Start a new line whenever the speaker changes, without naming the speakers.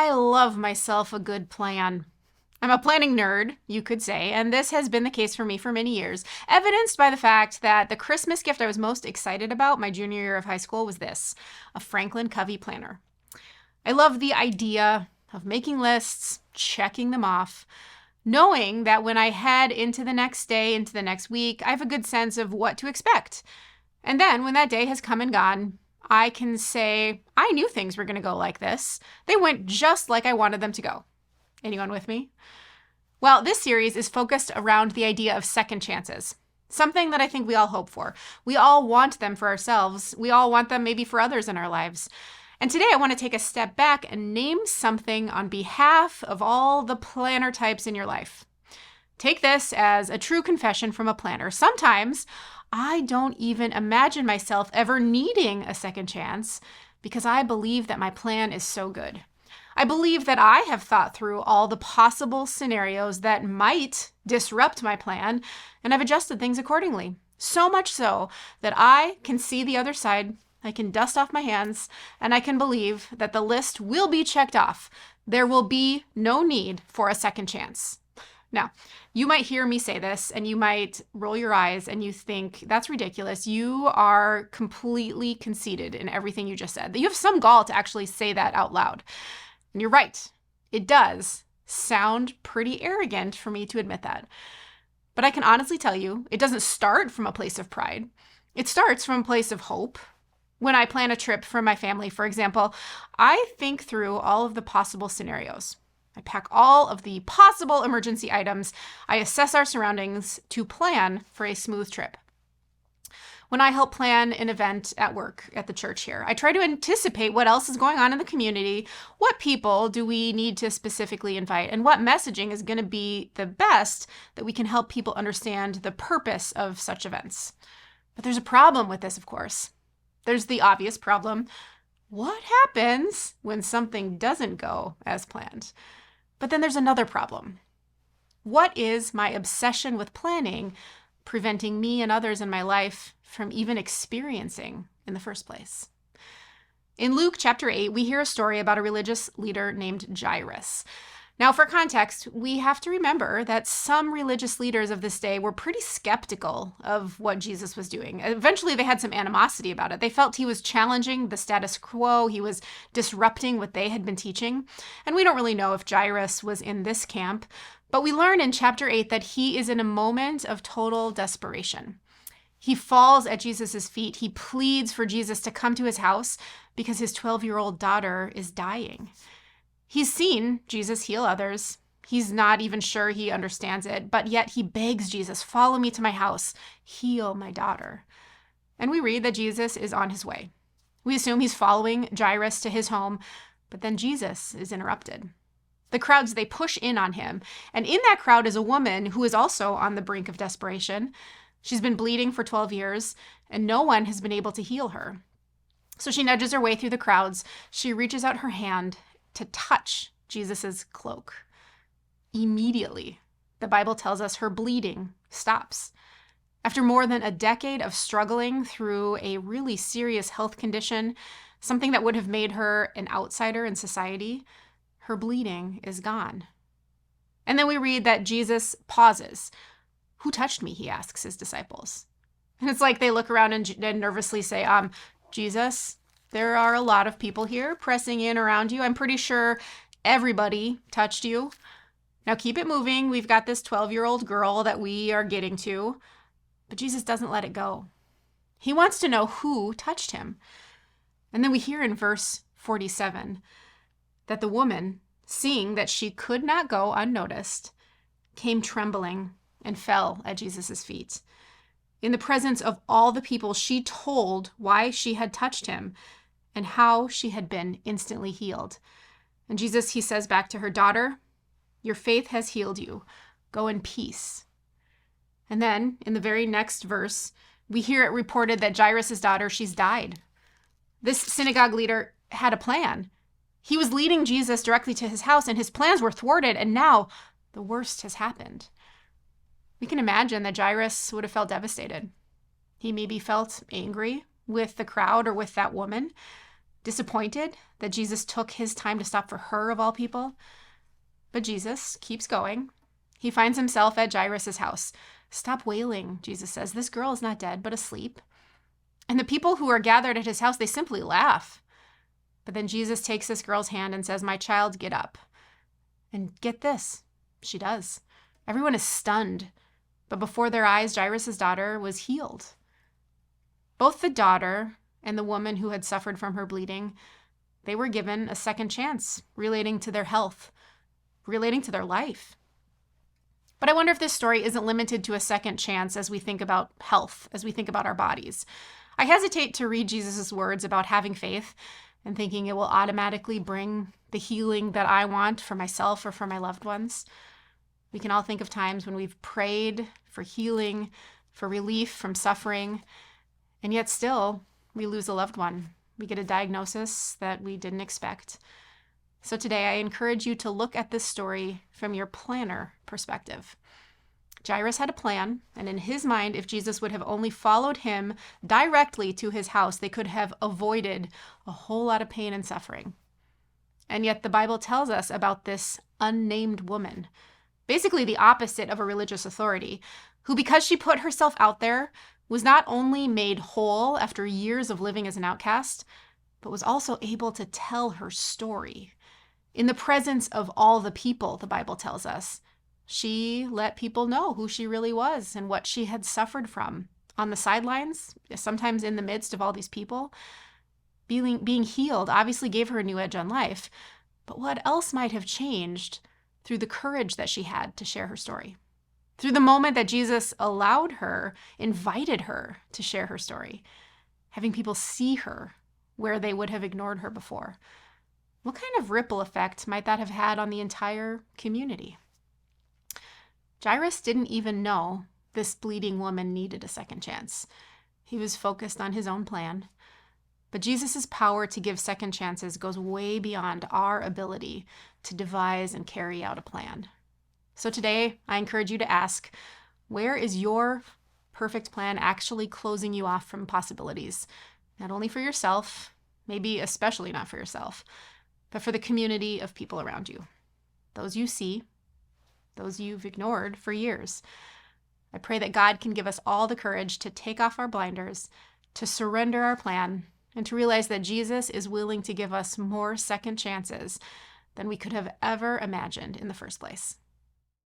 I love myself a good plan. I'm a planning nerd, you could say, and this has been the case for me for many years, evidenced by the fact that the Christmas gift I was most excited about my junior year of high school was this, a Franklin Covey planner. I love the idea of making lists, checking them off, knowing that when I head into the next day, into the next week, I have a good sense of what to expect. And then when that day has come and gone, I can say, I knew things were going to go like this. They went just like I wanted them to go. Anyone with me? Well, this series is focused around the idea of second chances, something that I think we all hope for. We all want them for ourselves. We all want them maybe for others in our lives. And today I want to take a step back and name something on behalf of all the planner types in your life. Take this as a true confession from a planner. Sometimes I don't even imagine myself ever needing a second chance because I believe that my plan is so good. I believe that I have thought through all the possible scenarios that might disrupt my plan, and I've adjusted things accordingly. So much so that I can see the other side, I can dust off my hands, and I can believe that the list will be checked off. There will be no need for a second chance. Now, you might hear me say this and you might roll your eyes and you think, that's ridiculous. You are completely conceited in everything you just said. That you have some gall to actually say that out loud. And you're right. It does sound pretty arrogant for me to admit that. But I can honestly tell you, it doesn't start from a place of pride. It starts from a place of hope. When I plan a trip for my family, for example, I think through all of the possible scenarios. I pack all of the possible emergency items. I assess our surroundings to plan for a smooth trip. When I help plan an event at work at the church here, I try to anticipate what else is going on in the community, what people do we need to specifically invite, and what messaging is going to be the best that we can help people understand the purpose of such events. But there's a problem with this, of course. There's the obvious problem. What happens when something doesn't go as planned? But then there's another problem. What is my obsession with planning preventing me and others in my life from even experiencing in the first place? In Luke chapter 8, we hear a story about a religious leader named Jairus. Now, for context, we have to remember that some religious leaders of this day were pretty skeptical of what Jesus was doing. Eventually, they had some animosity about it. They felt he was challenging the status quo. He was disrupting what they had been teaching. And we don't really know if Jairus was in this camp, but we learn in chapter 8 that he is in a moment of total desperation. He falls at Jesus' feet. He pleads for Jesus to come to his house because his 12-year-old daughter is dying. He's seen Jesus heal others. He's not even sure he understands it, but yet he begs Jesus, follow me to my house, heal my daughter. And we read that Jesus is on his way. We assume he's following Jairus to his home, but then Jesus is interrupted. The crowds, they push in on him, and in that crowd is a woman who is also on the brink of desperation. She's been bleeding for 12 years, and no one has been able to heal her. So she nudges her way through the crowds. She reaches out her hand to touch Jesus's cloak. Immediately, the Bible tells us her bleeding stops. After more than a decade of struggling through a really serious health condition, something that would have made her an outsider in society, her bleeding is gone. And then we read that Jesus pauses. Who touched me? He asks his disciples. And it's like they look around and nervously say, Jesus, there are a lot of people here pressing in around you. I'm pretty sure everybody touched you. Now keep it moving. We've got this 12-year-old girl that we are getting to. But Jesus doesn't let it go. He wants to know who touched him. And then we hear in verse 47 that the woman, seeing that she could not go unnoticed, came trembling and fell at Jesus' feet. In the presence of all the people, she told why she had touched him and how she had been instantly healed. And Jesus, he says back to her, daughter, your faith has healed you. Go in peace. And then in the very next verse, we hear it reported that Jairus' daughter, she's died. This synagogue leader had a plan. He was leading Jesus directly to his house, and his plans were thwarted, and now the worst has happened. We can imagine that Jairus would have felt devastated. He maybe felt angry with the crowd or with that woman, disappointed that Jesus took his time to stop for her of all people. But Jesus keeps going. He finds himself at Jairus' house. "Stop wailing," Jesus says. "This girl is not dead, but asleep." And the people who are gathered at his house, they simply laugh. But then Jesus takes this girl's hand and says, "My child, get up." And get this, she does. Everyone is stunned. But before their eyes, Jairus' daughter was healed. Both the daughter and the woman who had suffered from her bleeding, they were given a second chance relating to their health, relating to their life. But I wonder if this story isn't limited to a second chance as we think about health, as we think about our bodies. I hesitate to read Jesus' words about having faith and thinking it will automatically bring the healing that I want for myself or for my loved ones. We can all think of times when we've prayed for healing, for relief from suffering, and yet still we lose a loved one. We get a diagnosis that we didn't expect. So today I encourage you to look at this story from your planner perspective. Jairus had a plan, and in his mind, if Jesus would have only followed him directly to his house, they could have avoided a whole lot of pain and suffering. And yet the Bible tells us about this unnamed woman, basically the opposite of a religious authority, who, because she put herself out there, was not only made whole after years of living as an outcast, but was also able to tell her story. In the presence of all the people, the Bible tells us, she let people know who she really was and what she had suffered from. On the sidelines, sometimes in the midst of all these people, being healed obviously gave her a new edge on life. But what else might have changed through the courage that she had to share her story? Through the moment that Jesus allowed her, invited her to share her story, having people see her where they would have ignored her before. What kind of ripple effect might that have had on the entire community? Jairus didn't even know this bleeding woman needed a second chance. He was focused on his own plan. But Jesus' power to give second chances goes way beyond our ability to devise and carry out a plan. So today, I encourage you to ask, where is your perfect plan actually closing you off from possibilities? Not only for yourself, maybe especially not for yourself, but for the community of people around you. Those you see, those you've ignored for years. I pray that God can give us all the courage to take off our blinders, to surrender our plan, and to realize that Jesus is willing to give us more second chances than we could have ever imagined in the first place.